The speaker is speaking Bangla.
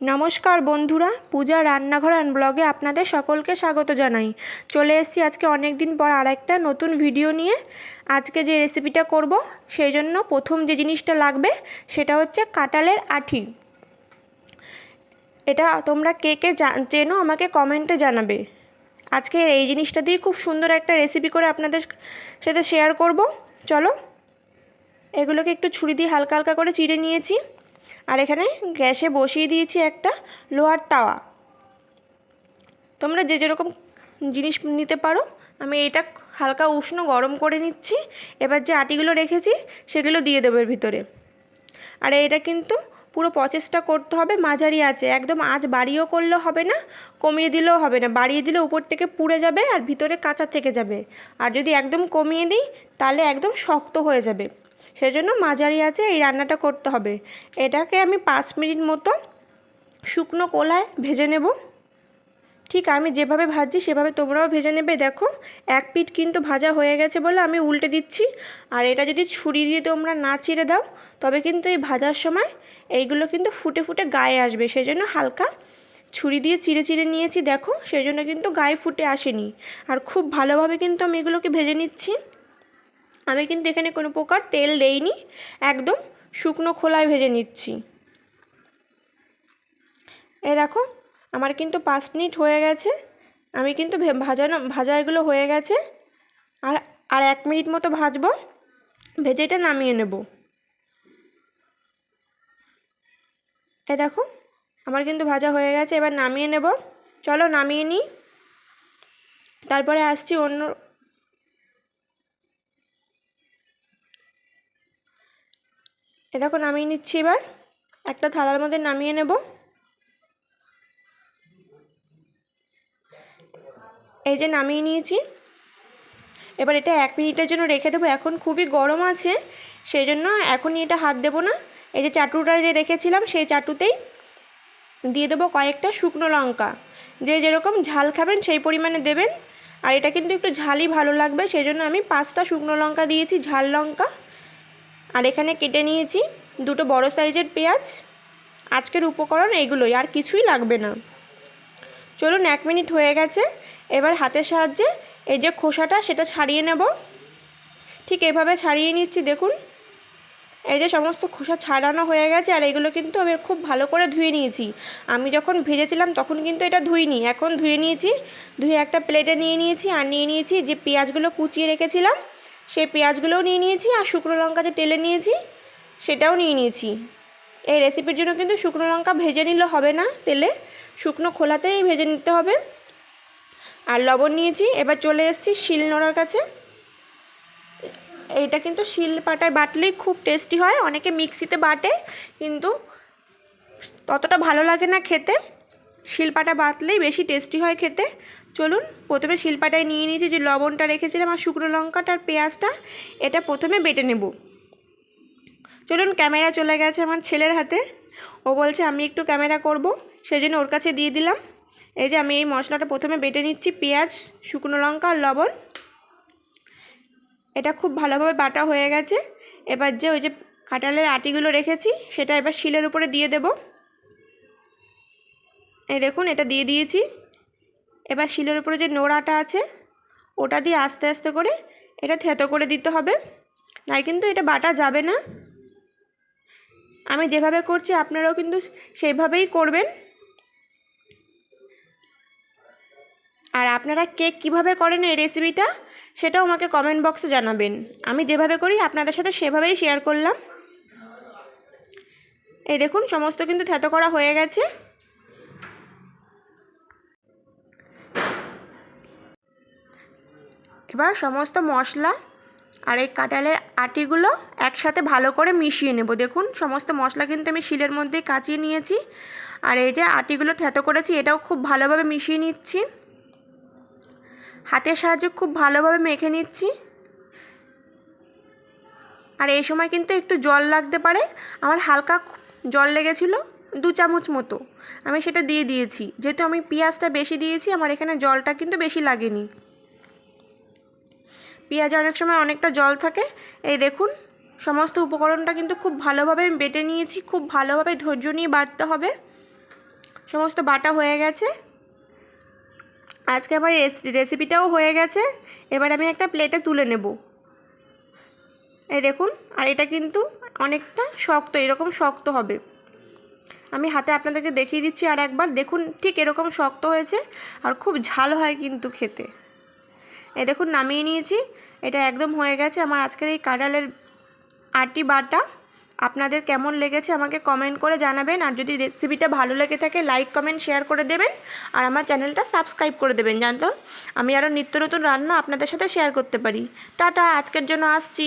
নমস্কার বন্ধুরা, পূজা রান্নাঘর অ্যান্ড ব্লগে আপনাদের সকলকে স্বাগত জানাই। চলে এসেছি আজকে অনেক দিন পর আরেকটা নতুন ভিডিও নিয়ে। আজকে যে রেসিপিটা করব সেই জন্য প্রথম যে জিনিসটা লাগবে সেটা হচ্ছে কাঁঠালের আঁটি। এটা তোমরা কে কে চেনো আমাকে কমেন্টে জানাবে। আজকে এই জিনিসটা দিয়ে খুব সুন্দর একটা রেসিপি করে আপনাদের সাথে শেয়ার করব। চলো, এগুলোকে একটু ছুরি দিয়ে হালকা হালকা করে চিড়ে নিয়েছি। আর এখানে গ্যাসে বসিয়ে দিয়েছি একটা লোহার তাওয়া। তোমরা যে যেরকম জিনিস নিতে পারো। আমি এটা হালকা উষ্ণ গরম করে নিচ্ছি। এবার যে আটিগুলো রেখেছি সেগুলো দিয়ে দেবো এর ভিতরে। আর এটা কিন্তু পুরো প্রসেসটা করতে হবে মাঝারি আঁচে। একদম আঁচ বাড়িয়েও করলেও হবে না, কমিয়ে দিলেও হবে না। বাড়িয়ে দিলে উপর থেকে পুড়ে যাবে আর ভিতরে কাঁচা থেকে যাবে। আর যদি একদম কমিয়ে দিই তাহলে একদম শক্ত হয়ে যাবে। সেজন্য মাঝারি আঁচে এই রান্নাটা করতে হবে। এটাকে আমি 5 মিনিট মতো শুকনো কড়ায় ভেজে নেব। ঠিক আমি যেভাবে ভাজছি সেভাবে তোমরাও ভেজে নেবে। দেখো, এক পিঠ কিন্তু ভাজা হয়ে গেছে বলে আমি উল্টে দিচ্ছি। আর এটা যদি ছুরি দিয়ে তোমরা না চিড়ে দাও তবে কিন্তু এই ভাজার সময় এইগুলো কিন্তু ফুটে ফুটে গায়ে আসবে। সেজন্য হালকা ছুরি দিয়ে চিড়ে চিড়ে নিয়েছি। দেখো, সেজন্য কিন্তু গায়ে ফুটে আসেনি। আর খুব ভালোভাবে কিন্তু আমি এগুলোকে ভেজে নিচ্ছি। আমি কিন্তু এখানে কোনো প্রকার তেল দেইনি, একদম শুকনো খোলায় ভেজে নিচ্ছি। এই দেখো, আমার কিন্তু 5 মিনিট হয়ে গেছে। আমি কিন্তু ভাজা এগুলো হয়ে গেছে। আর আর 1 মিনিট মতো ভাজবো, ভেজে এটা নামিয়ে নেব। এই দেখো, আমার কিন্তু ভাজা হয়ে গেছে। এবার নামিয়ে নেব। চলো নামিয়ে নিই, তারপরে আসছি অন্য। এ দেখো, নামিয়ে নিচ্ছি। এবার একটা থালার মধ্যে নামিয়ে নেব। এই যে নামিয়ে নিয়েছি। এবার এটা 1 মিনিটের জন্য রেখে দেবো। এখন খুবই গরম আছে, সেই জন্য এখনই এটা হাত দেবো না। এই যে চাটুটা যে রেখেছিলাম সেই চাটুতেই দিয়ে দেবো কয়েকটা শুকনো লঙ্কা। যে যেরকম ঝাল খাবেন সেই পরিমাণে দেবেন। আর এটা কিন্তু একটু ঝালই ভালো লাগবে, সেই জন্য আমি 5টা শুকনো লঙ্কা দিয়েছি, ঝাল লঙ্কা। আর এখানে কেটে নিয়েছি 2টো বড় সাইজের পেঁয়াজ। আজকের উপকরণ এইগুলোই, আর কিছুই লাগবে না। চলুন, 1 মিনিট হয়ে গেছে। এবার হাতের সাহায্যে এই যে খোসাটা সেটা ছাড়িয়ে নেব। ঠিক এভাবে ছাড়িয়ে নিচ্ছি। দেখুন, এই যে সমস্ত খোসা ছাড়ানো হয়ে গেছে। আর এগুলো কিন্তু আমি খুব ভালো করে ধুয়ে নিয়েছি। আমি যখন ভেজেছিলাম তখন কিন্তু এটা ধুইনি, এখন ধুয়ে নিয়েছি। ধুয়ে একটা প্লেটে নিয়ে নিয়েছি। আর নিয়ে নিয়েছি যে পেঁয়াজগুলো কুচিয়ে রেখেছিলাম সেই পেঁয়াজগুলোও নিয়ে নিয়েছি। আর শুকনো লঙ্কা যে তেলে নিয়েছি সেটাও নিয়ে নিয়েছি। এই রেসিপির জন্য কিন্তু শুকনো লঙ্কা ভেজে নিলে হবে না তেলে, শুকনো খোলাতেই ভেজে নিতে হবে। আর লবণ নিয়েছি। এবার চলে এসেছি শিলনোড়ার কাছে। এইটা কিন্তু শিল পাটায় বাটলেই খুব টেস্টি হয়। অনেকে মিক্সিতে বাটে, কিন্তু ততটা ভালো লাগে না খেতে। শিলপাটা বাটলেই বেশি টেস্টি হয় খেতে। চলুন, প্রথমে শিলপাটায় নিয়ে নিয়েছি যে লবণটা রেখেছিলাম আর শুকনো লঙ্কাটা আর পেঁয়াজটা, এটা প্রথমে বেটে নেব। চলুন, ক্যামেরা চলে গেছে আমার ছেলের হাতে। ও বলছে আমি একটু ক্যামেরা করব, সেই জন্য ওর কাছে দিয়ে দিলাম। এই যে আমি এই মশলাটা প্রথমে বেটে নিচ্ছি, পেঁয়াজ, শুকনো লঙ্কা আর লবণ। এটা খুব ভালোভাবে বাটা হয়ে গেছে। এবার যে ওই যে কাঁঠালের আটিগুলো রেখেছি সেটা এবার শিলের উপরে দিয়ে দেব। এই দেখুন, এটা দিয়ে দিয়েছি। এবার শিলের উপরে যে নোড়াটা আছে ওটা দিয়ে আস্তে আস্তে করে এটা থেতো করে দিতে হবে, নাই কিন্তু এটা বাটা যাবে না। আমি যেভাবে করছি আপনারাও কিন্তু সেইভাবেই করবেন। আর আপনারা কে কীভাবে করেন এই রেসিপিটা সেটাও আমাকে কমেন্ট বক্সে জানাবেন। আমি যেভাবে করি আপনাদের সাথে সেভাবেই শেয়ার করলাম। এই দেখুন, সমস্ত কিন্তু থেতো করা হয়ে গেছে। এবার সমস্ত মশলা আর এই কাঁঠালের আটিগুলো একসাথে ভালো করে মিশিয়ে নেব। দেখুন, সমস্ত মশলা কিন্তু আমি শিলের মধ্যেই কাচিয়ে নিয়েছি। আর এই যে আটিগুলো থেতো করেছি এটাও খুব ভালোভাবে মিশিয়ে নিচ্ছি। হাতের সাহায্যে খুব ভালোভাবে মেখে নিচ্ছি। আর এই সময় কিন্তু একটু জল লাগতে পারে। আমার হালকা জল লেগেছিলো 2 চামচ মতো, আমি সেটা দিয়ে দিয়েছি। যেহেতু আমি পেঁয়াজটা বেশি দিয়েছি আমার এখানে জলটা কিন্তু বেশি লাগেনি। পেঁয়াজে অনেক সময় অনেকটা জল থাকে। এই দেখুন, সমস্ত উপকরণটা কিন্তু খুব ভালোভাবে আমি বেটে নিয়েছি। খুব ভালোভাবে ধৈর্য নিয়ে বাটতে হবে। সমস্ত বাটা হয়ে গেছে। আজকে আমার রেসিপিটাও হয়ে গেছে। এবার আমি একটা প্লেটে তুলে নেব। এই দেখুন, আর এটা কিন্তু অনেকটা শক্ত, এরকম শক্ত হবে। আমি হাতে আপনাদেরকে দেখিয়ে দিচ্ছি আর একবার, দেখুন ঠিক এরকম শক্ত হয়েছে আর খুব ঝাল হয় কিন্তু খেতে। এই দেখুন নামিয়ে নিয়েছি। এটা একদম হয়ে গেছে আমার আজকের এই কাঁঠালের আটি বাটা। আপনাদের কেমন লেগেছে আমাকে কমেন্ট করে জানাবেন, আর যদি রেসিপিটা ভালো লেগে থাকে লাইক কমেন্ট শেয়ার করে দেবেন, আর আমার চ্যানেলটা সাবস্ক্রাইব করে দেবেন, জানতো আমি আরও নিত্য নতুন রান্না আপনাদের সাথে শেয়ার করতে পারি। টাটা, আজকের জন্য আসছি।